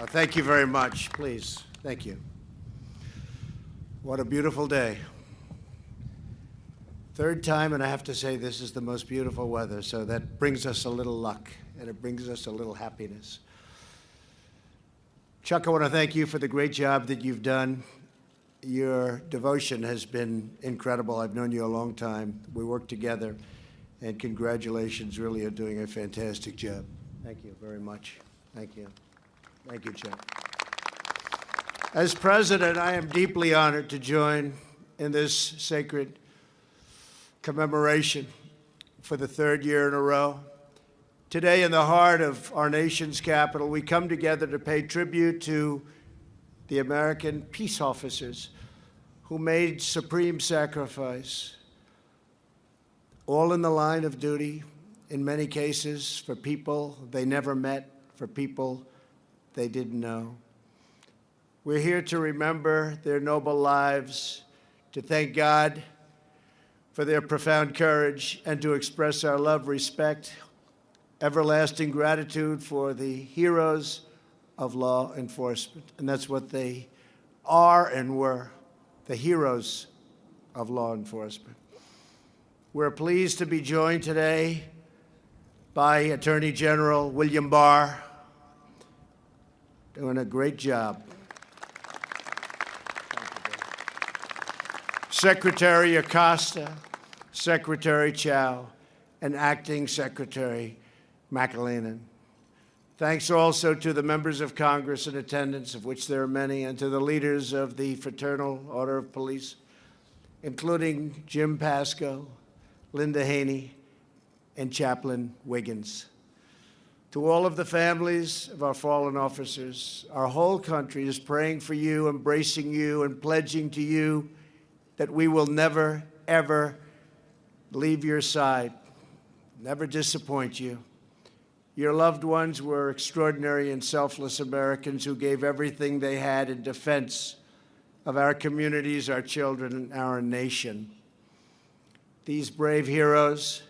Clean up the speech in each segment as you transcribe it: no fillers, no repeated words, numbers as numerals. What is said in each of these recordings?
Thank you very much. Please. Thank you. What a beautiful day. Third time, and I have to say this is the most beautiful weather, so that brings us a little luck, and it brings us a little happiness. Chuck, I want to thank you for the great job that you've done. Your devotion has been incredible. I've known you a long time. We work together, and congratulations. Really are doing a fantastic job. Thank you very much. Thank you. Thank you, Chuck. As president, I am deeply honored to join in this sacred commemoration for the third year in a row. Today, in the heart of our nation's capital, we come together to pay tribute to the American peace officers who made supreme sacrifice, all in the line of duty, in many cases, for people they never met, for people they didn't know. We're here to remember their noble lives, to thank God for their profound courage, and to express our love, respect, everlasting gratitude for the heroes of law enforcement. And that's what they are and were, the heroes of law enforcement. We're pleased to be joined today by Attorney General William Barr, doing a great job. Secretary Acosta, Secretary Chao, and Acting Secretary McAleenan. Thanks also to the members of Congress in attendance, of which there are many, and to the leaders of the Fraternal Order of Police, including Jim Pasco, Linda Haney, and Chaplain Wiggins. To all of the families of our fallen officers, our whole country is praying for you, embracing you, and pledging to you that we will never, ever leave your side, never disappoint you. Your loved ones were extraordinary and selfless Americans who gave everything they had in defense of our communities, our children, and our nation. These brave heroes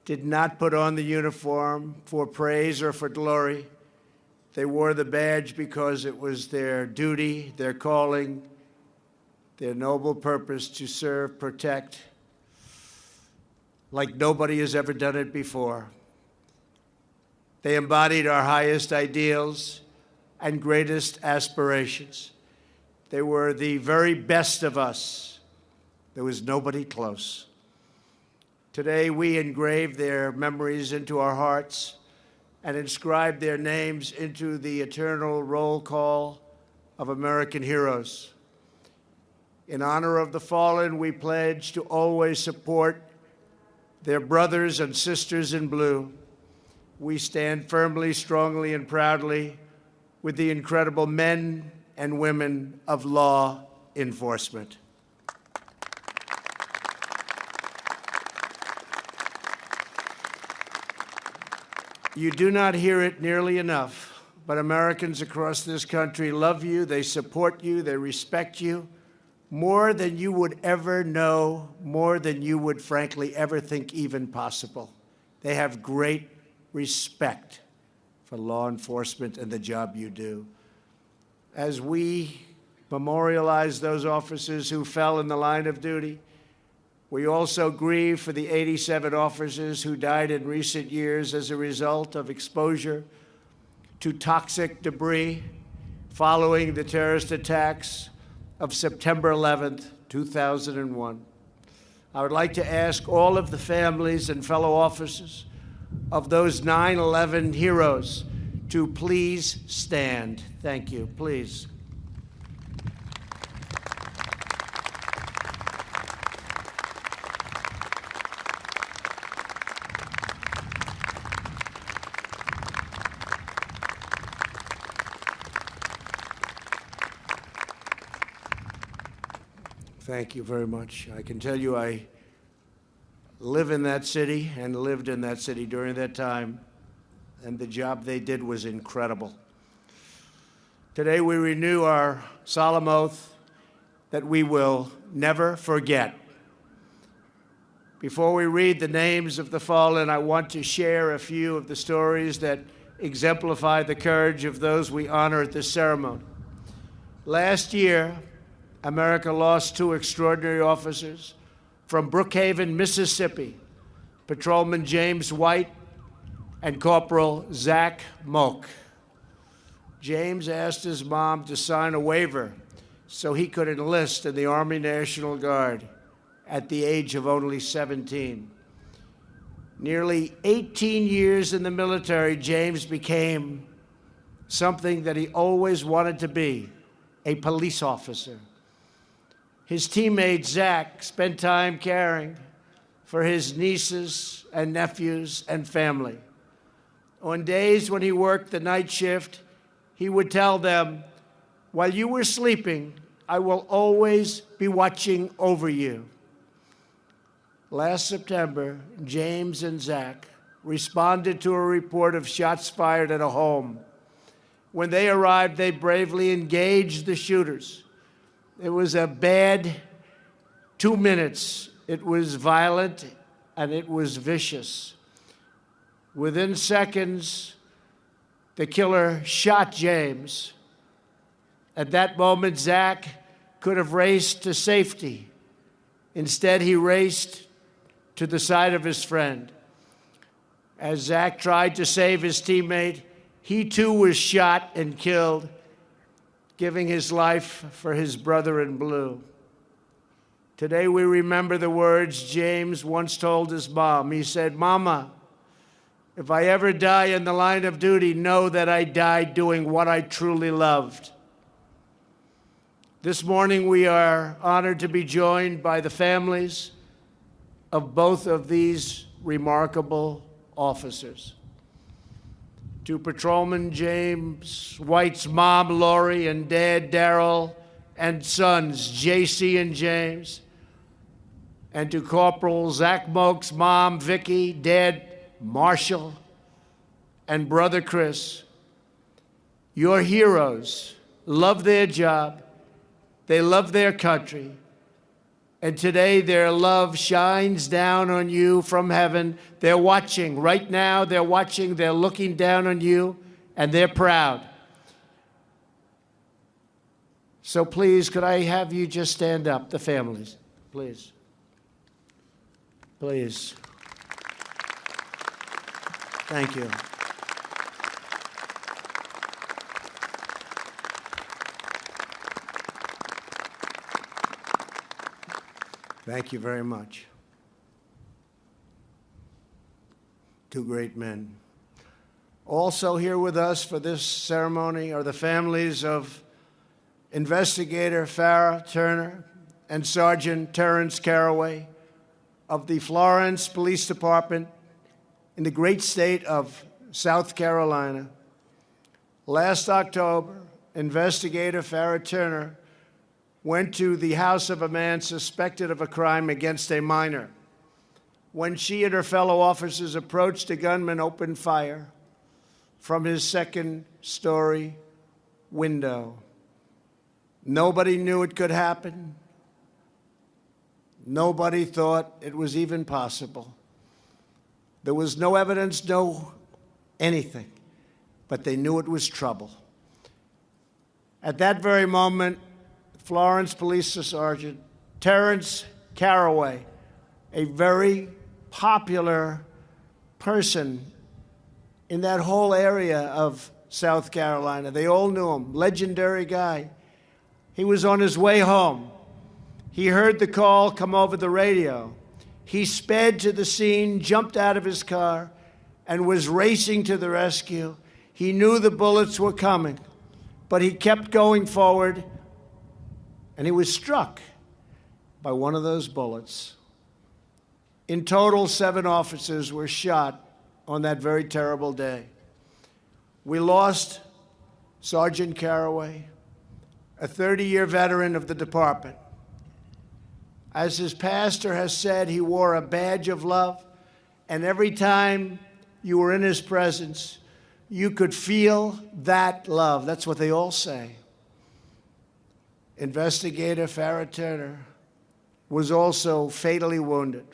did not put on the uniform for praise or for glory. They wore the badge because it was their duty, their calling, their noble purpose to serve, protect, like nobody has ever done it before. They embodied our highest ideals and greatest aspirations. They were the very best of us. There was nobody close. Today, we engrave their memories into our hearts and inscribe their names into the eternal roll call of American heroes. In honor of the fallen, we pledge to always support their brothers and sisters in blue. We stand firmly, strongly, and proudly with the incredible men and women of law enforcement. You do not hear it nearly enough, but Americans across this country love you, they support you, they respect you more than you would ever know, more than you would frankly ever think even possible. They have great respect for law enforcement and the job you do. As we memorialize those officers who fell in the line of duty, we also grieve for the 87 officers who died in recent years as a result of exposure to toxic debris following the terrorist attacks of September 11th, 2001. I would like to ask all of the families and fellow officers of those 9/11 heroes to please stand. Thank you. Please. Thank you very much. I can tell you I live in that city and lived in that city during that time, and the job they did was incredible. Today we renew our solemn oath that we will never forget. Before we read the names of the fallen, I want to share a few of the stories that exemplify the courage of those we honor at this ceremony. Last year, America lost two extraordinary officers from Brookhaven, Mississippi, Patrolman James White and Corporal Zach Moak. James asked his mom to sign a waiver so he could enlist in the Army National Guard at the age of only 17. Nearly 18 years in the military, James became something that he always wanted to be, a police officer. His teammate, Zach, spent time caring for his nieces and nephews and family. On days when he worked the night shift, he would tell them, "While you were sleeping, I will always be watching over you." Last September, James and Zach responded to a report of shots fired at a home. When they arrived, they bravely engaged the shooters. It was a bad 2 minutes. It was violent and it was vicious. Within seconds, the killer shot James. At that moment, Zach could have raced to safety. Instead, he raced to the side of his friend. As Zach tried to save his teammate, he too was shot and killed, giving his life for his brother in blue. Today, we remember the words James once told his mom. He said, "Mama, if I ever die in the line of duty, know that I died doing what I truly loved." This morning, we are honored to be joined by the families of both of these remarkable officers. To Patrolman James White's mom, Lori, and dad, Daryl, and sons, JC and James, and to Corporal Zach Moak's mom, Vicky, dad, Marshall, and brother Chris. Your heroes love their job, they love their country, and today their love shines down on you from heaven. They're watching right now, they're watching, they're looking down on you, and they're proud. So please, could I have you just stand up, the families, please. Please. Thank you. Thank you very much. Two great men. Also here with us for this ceremony are the families of Investigator Farrah Turner and Sergeant Terrence Caraway of the Florence Police Department in the great state of South Carolina. Last October, Investigator Farrah Turner went to the house of a man suspected of a crime against a minor. When she and her fellow officers approached, a gunman opened fire from his second-story window. Nobody knew it could happen. Nobody thought it was even possible. There was no evidence, no anything, but they knew it was trouble. At that very moment, Florence Police Sergeant Terrence Caraway, a very popular person in that whole area of South Carolina. They all knew him, legendary guy. He was on his way home. He heard the call come over the radio. He sped to the scene, jumped out of his car, and was racing to the rescue. He knew the bullets were coming, but he kept going forward, and he was struck by one of those bullets. In total, 7 officers were shot on that very terrible day. We lost Sergeant Caraway, a 30-year veteran of the department. As his pastor has said, he wore a badge of love, and every time you were in his presence, you could feel that love. That's what they all say. Investigator Farrah Turner was also fatally wounded.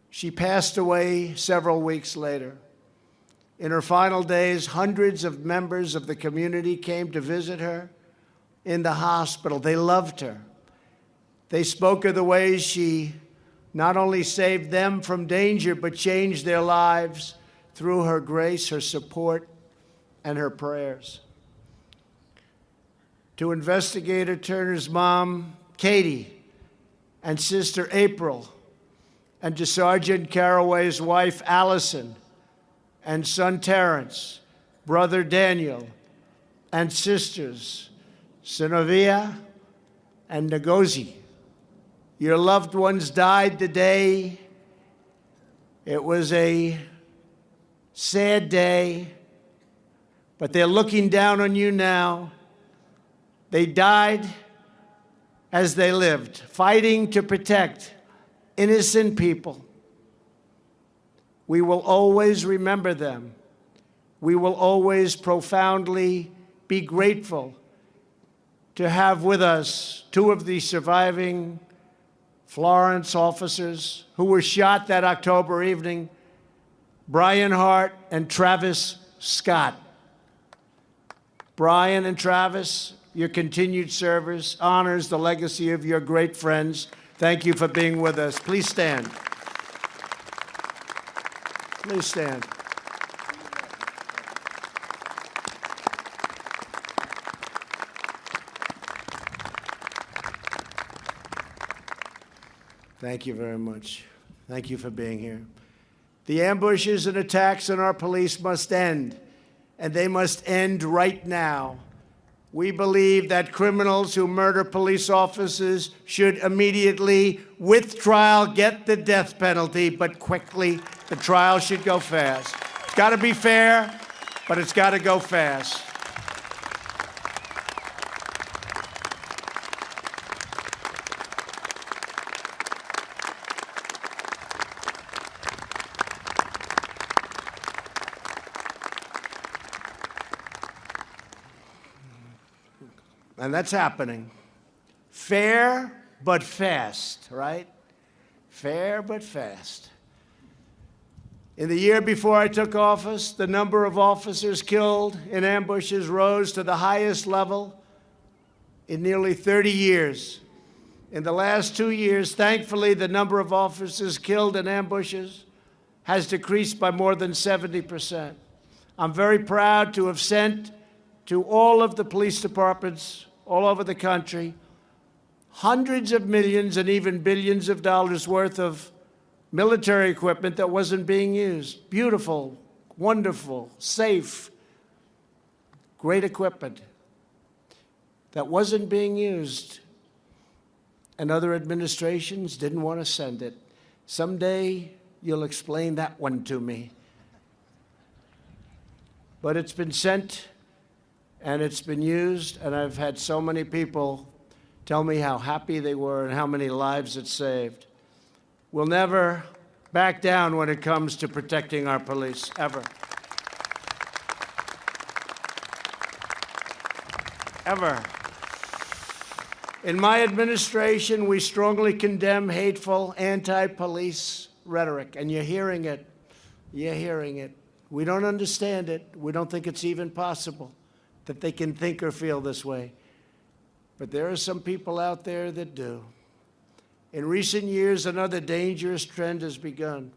She passed away several weeks later. In her final days, hundreds of members of the community came to visit her in the hospital. They loved her. They spoke of the ways she not only saved them from danger, but changed their lives through her grace, her support, and her prayers. To Investigator Turner's mom, Katie, and sister April, and to Sergeant Caraway's wife, Allison, and son Terrence, brother Daniel, and sisters Sinovia and Ngozi. Your loved ones died today. It was a sad day, but they're looking down on you now. They died as they lived, fighting to protect innocent people. We will always remember them. We will always profoundly be grateful to have with us two of the surviving Florence officers who were shot that October evening, Brian Hart and Travis Scott. Brian and Travis, your continued service honors the legacy of your great friends. Thank you for being with us. Please stand. Please stand. Thank you very much. Thank you for being here. The ambushes and attacks on our police must end, and they must end right now. We believe that criminals who murder police officers should immediately, with trial, get the death penalty, but quickly. The trial should go fast. It's got to be fair, but it's got to go fast. And that's happening. Fair but fast, right? Fair but fast. In the year before I took office, the number of officers killed in ambushes rose to the highest level in nearly 30 years. In the last 2 years, thankfully, the number of officers killed in ambushes has decreased by more than 70%. I'm very proud to have sent to all of the police departments all over the country hundreds of millions and even billions of dollars worth of military equipment that wasn't being used. Beautiful, wonderful, safe, great equipment that wasn't being used. And other administrations didn't want to send it. Someday you'll explain that one to me. But it's been sent and it's been used, and I've had so many people tell me how happy they were and how many lives it saved. We'll never back down when it comes to protecting our police, ever. Ever. In my administration, we strongly condemn hateful anti-police rhetoric, and you're hearing it. You're hearing it. We don't understand it. We don't think it's even possible that they can think or feel this way. But there are some people out there that do. In recent years, another dangerous trend has begun.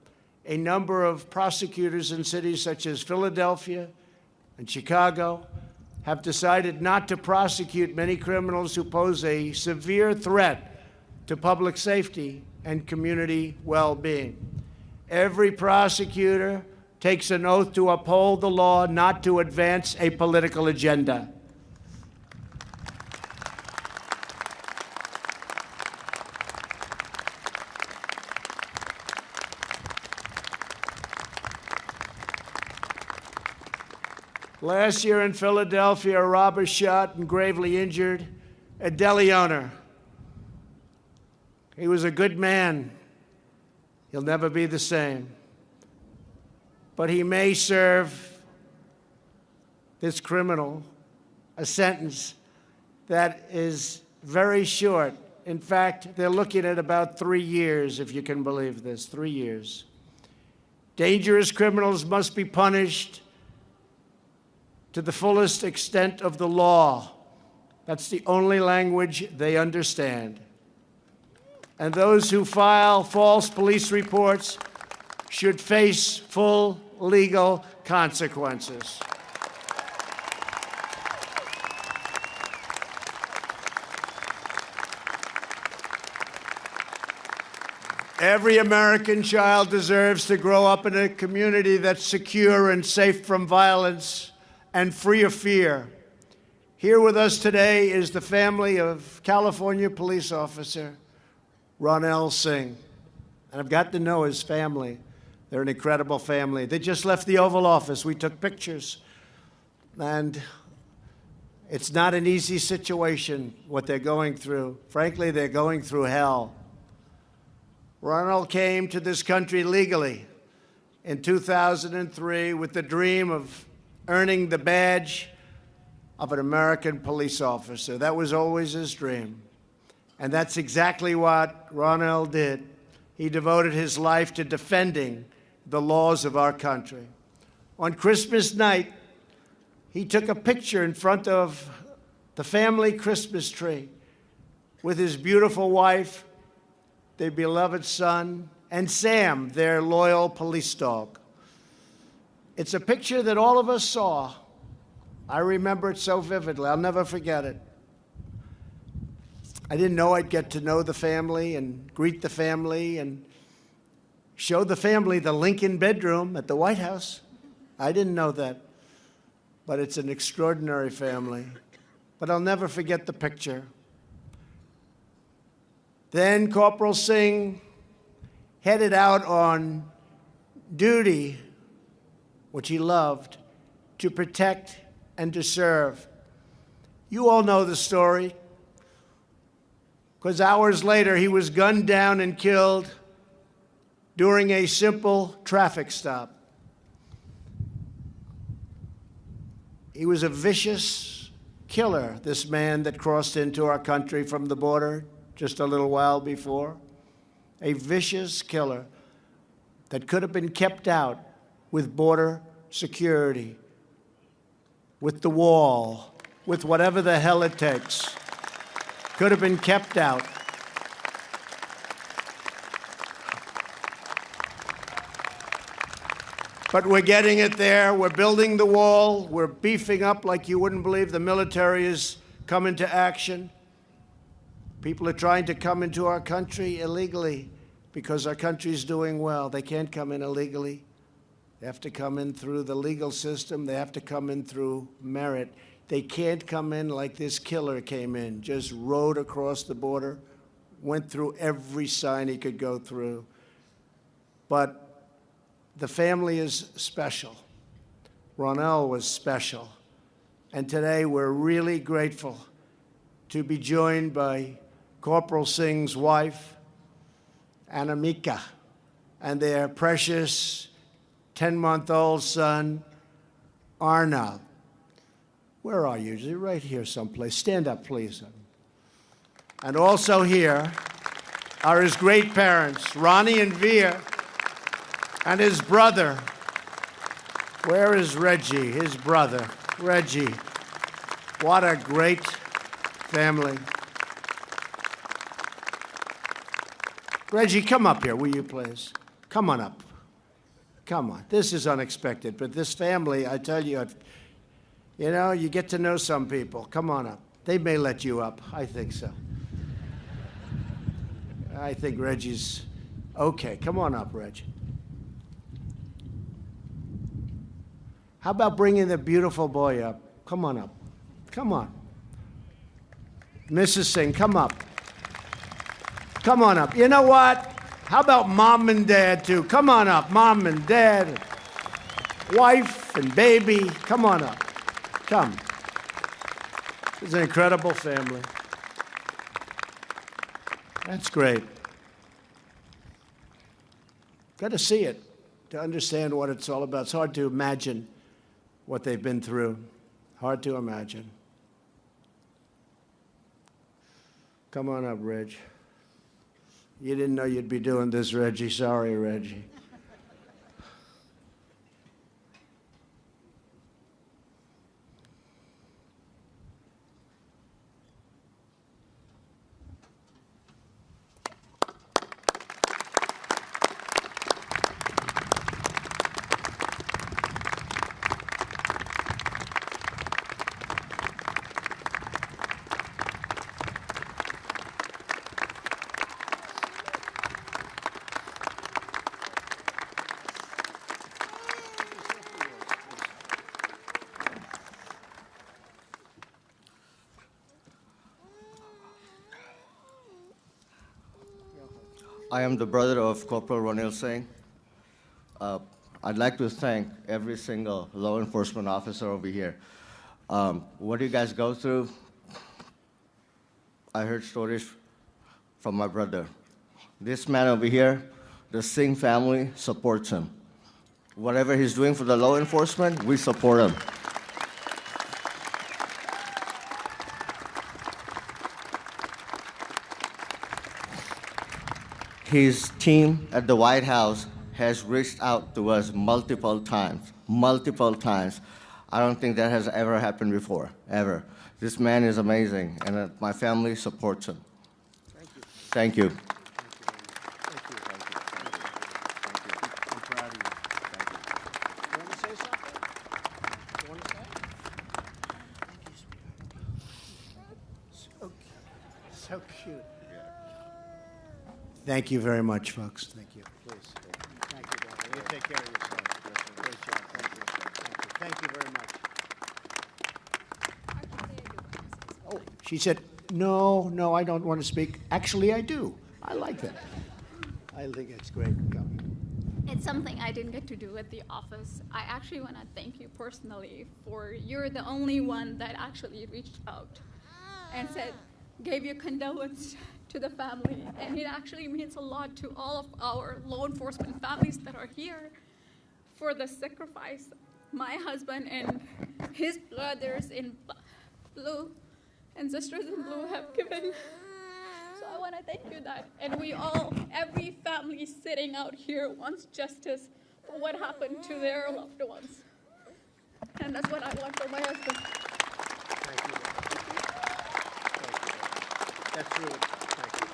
A number of prosecutors in cities such as Philadelphia and Chicago have decided not to prosecute many criminals who pose a severe threat to public safety and community well-being. Every prosecutor takes an oath to uphold the law, not to advance a political agenda. Last year in Philadelphia, a robber shot and gravely injured a deli owner. He was a good man. He'll never be the same. But he may serve this criminal a sentence that is very short. In fact, they're looking at about 3 years, if you can believe this, 3 years. Dangerous criminals must be punished to the fullest extent of the law. That's the only language they understand. And those who file false police reports should face full legal consequences. Every American child deserves to grow up in a community that's secure and safe from violence and free of fear. Here with us today is the family of California police officer Ronell Singh. And I've got to know his family. They're an incredible family. They just left the Oval Office. We took pictures. And it's not an easy situation, what they're going through. Frankly, they're going through hell. Ronell came to this country legally in 2003 with the dream of earning the badge of an American police officer. That was always his dream. And that's exactly what Ronell did. He devoted his life to defending the laws of our country. On Christmas night, he took a picture in front of the family Christmas tree with his beautiful wife, their beloved son, and Sam, their loyal police dog. It's a picture that all of us saw. I remember it so vividly. I'll never forget it. I didn't know I'd get to know the family and greet the family and show the family the Lincoln bedroom at the White House. I didn't know that. But it's an extraordinary family. But I'll never forget the picture. Then Corporal Singh headed out on duty, which he loved, to protect and to serve. You all know the story, because hours later he was gunned down and killed during a simple traffic stop. He was a vicious killer, this man that crossed into our country from the border just a little while before. A vicious killer that could have been kept out with border security, with the wall, with whatever the hell it takes. Could have been kept out. But we're getting it there. We're building the wall. We're beefing up like you wouldn't believe. The military is coming to action. People are trying to come into our country illegally because our country's doing well. They can't come in illegally. They have to come in through the legal system. They have to come in through merit. They can't come in like this killer came in, just rode across the border, went through every sign he could go through. But the family is special. Ronell was special. And today we're really grateful to be joined by Corporal Singh's wife, Anamika, and their precious 10-month-old son, Arnav. Where are you? You're right here someplace. Stand up, please. And also here are his great parents, Ronnie and Veer, and his brother. Where is Reggie, his brother? Reggie. What a great family. Reggie, come up here, will you please? Come on up. Come on. This is unexpected, but this family, I tell you, you know, you get to know some people. Come on up. They may let you up. I think so. I think Reggie's okay. Come on up, Reg. How about bringing the beautiful boy up? Come on up. Come on. Mrs. Singh, come up. Come on up. You know what? How about mom and dad, too? Come on up. Mom and dad, wife and baby. Come on up. Come. It's an incredible family. That's great. Got to see it to understand what it's all about. It's hard to imagine what they've been through. Hard to imagine. Come on up, Reg. You didn't know you'd be doing this, Reggie. Sorry, Reggie. I am the brother of Corporal Ronil Singh. I'd like to thank every single law enforcement officer over here. What do you guys go through? I heard stories from my brother. This man over here, the Singh family supports him. Whatever he's doing for the law enforcement, we support him. His team at the White House has reached out to us multiple times. I don't think that has ever happened before, ever. This man is amazing, and my family supports him. Thank you. Thank you. I'm proud of you. Thank you. You want to say something? You want to say? Thank you, sweetheart. So cute. Thank you very much, folks. Thank you. Please. Thank you, darling. You take care of yourself. Great job. Thank you very much. Oh, she said, no, I don't want to speak. Actually, I do. I like that. I think it's great. Go. It's something I didn't get to do at the office. I actually want to thank you personally for you're the only one that actually reached out and said, gave your condolence to the family. And it actually means a lot to all of our law enforcement families that are here for the sacrifice my husband and his brothers in blue and sisters in blue have given. So I want to thank you that. And we all, every family sitting out here wants justice for what happened to their loved ones. And that's what I want for my husband. Thank you. Thank you. That's really, thank you.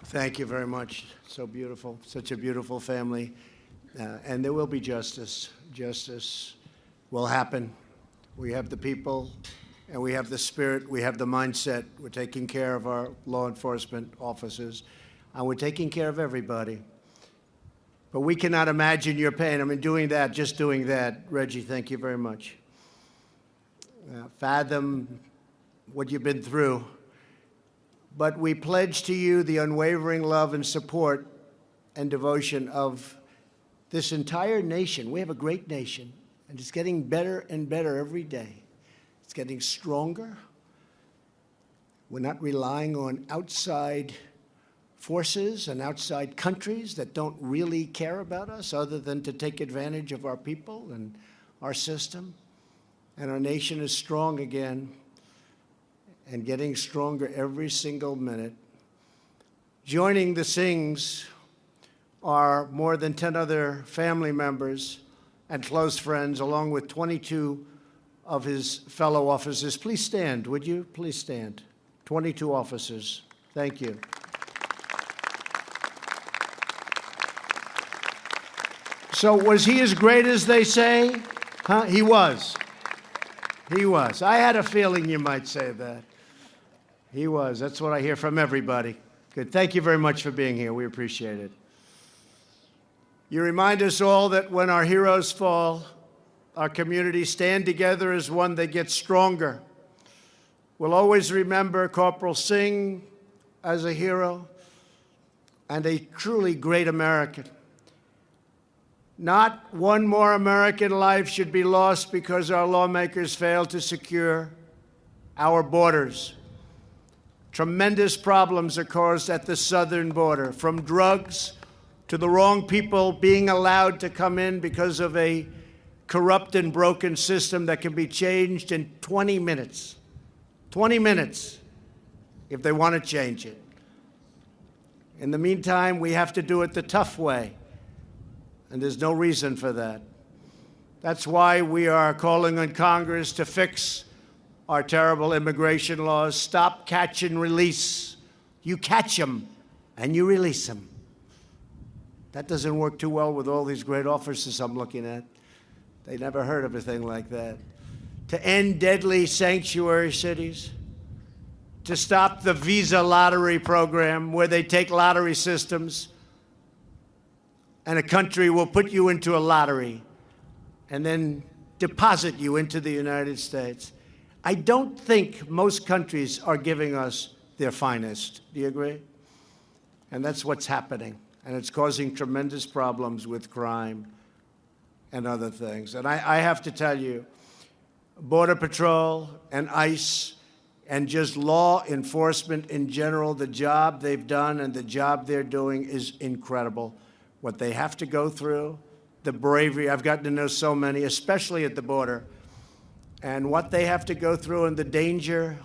Thank you very much. So beautiful, such a beautiful family. And there will be justice. Justice will happen. We have the people, and we have the spirit, we have the mindset. We're taking care of our law enforcement officers, and we're taking care of everybody. But we cannot imagine your pain. I mean, doing that, just doing that. Reggie, thank you very much. Fathom what you've been through. But we pledge to you the unwavering love and support and devotion of this entire nation. We have a great nation, and it's getting better and better every day. It's getting stronger. We're not relying on outside forces and outside countries that don't really care about us other than to take advantage of our people and our system. And our nation is strong again, and getting stronger every single minute. Joining the Singhs are more than 10 other family members and close friends, along with 22 of his fellow officers. Please stand, would you? Please stand. 22 officers. Thank you. So was he as great as they say? Huh? He was. He was. I had a feeling you might say that. He was. That's what I hear from everybody. Good. Thank you very much for being here. We appreciate it. You remind us all that when our heroes fall, our communities stand together as one, they get stronger. We'll always remember Corporal Singh as a hero and a truly great American. Not one more American life should be lost because our lawmakers failed to secure our borders. Tremendous problems are caused at the southern border, from drugs to the wrong people being allowed to come in because of a corrupt and broken system that can be changed in 20 minutes. 20 minutes, if they want to change it. In the meantime, we have to do it the tough way, and there's no reason for that. That's why we are calling on Congress to fix our terrible immigration laws. Stop, catch, and release. You catch them, and you release them. That doesn't work too well with all these great officers I'm looking at. They never heard of a thing like that. To end deadly sanctuary cities, to stop the visa lottery program where they take lottery systems and a country will put you into a lottery and then deposit you into the United States. I don't think most countries are giving us their finest. Do you agree? And that's what's happening. And it's causing tremendous problems with crime and other things. And I have to tell you, Border Patrol and ICE and just law enforcement in general, the job they've done and the job they're doing is incredible. What they have to go through, the bravery. I've gotten to know so many, especially at the border. And what they have to go through and the danger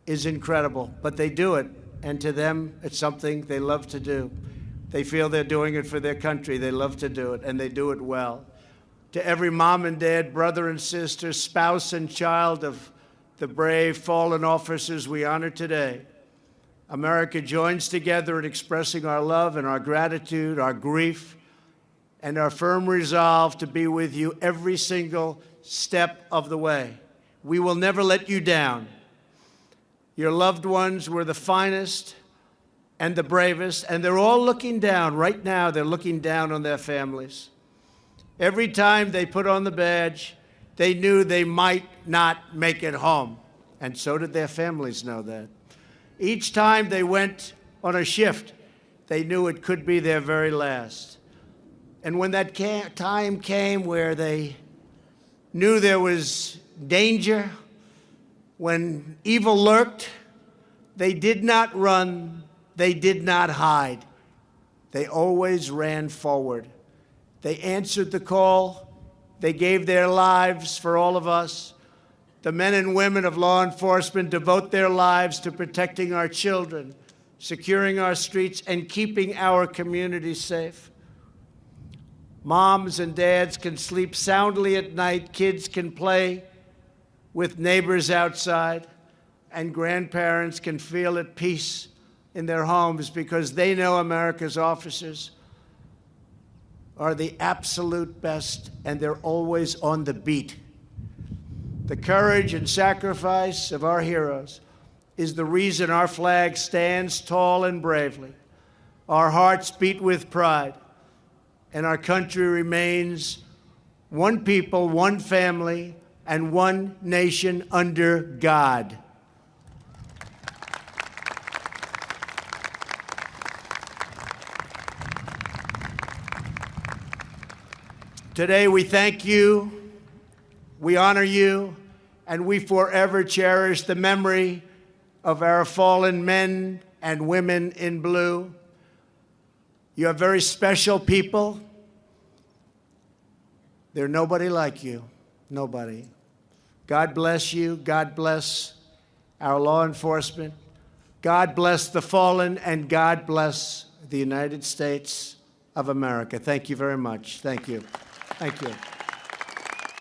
is incredible. But they do it. And to them, it's something they love to do. They feel they're doing it for their country. They love to do it, and they do it well. To every mom and dad, brother and sister, spouse and child of the brave fallen officers we honor today, America joins together in expressing our love and our gratitude, our grief, and our firm resolve to be with you every single step of the way. We will never let you down. Your loved ones were the finest and the bravest, and they're all looking down. Right now, they're looking down on their families. Every time they put on the badge, they knew they might not make it home, and so did their families know that. Each time they went on a shift, they knew it could be their very last. And when that time came where they knew there was danger, when evil lurked, they did not run, they did not hide. They always ran forward. They answered the call. They gave their lives for all of us. The men and women of law enforcement devote their lives to protecting our children, securing our streets, and keeping our communities safe. Moms and dads can sleep soundly at night. Kids can play with neighbors outside, and grandparents can feel at peace in their homes because they know America's officers are the absolute best, and they're always on the beat. The courage and sacrifice of our heroes is the reason our flag stands tall and bravely. Our hearts beat with pride, and our country remains one people, one family, and one nation under God. Today we thank you, we honor you, and we forever cherish the memory of our fallen men and women in blue. You are very special people. There's nobody like you, nobody. God bless you. God bless our law enforcement. God bless the fallen, and God bless the United States of America. Thank you very much. Thank you. Thank you.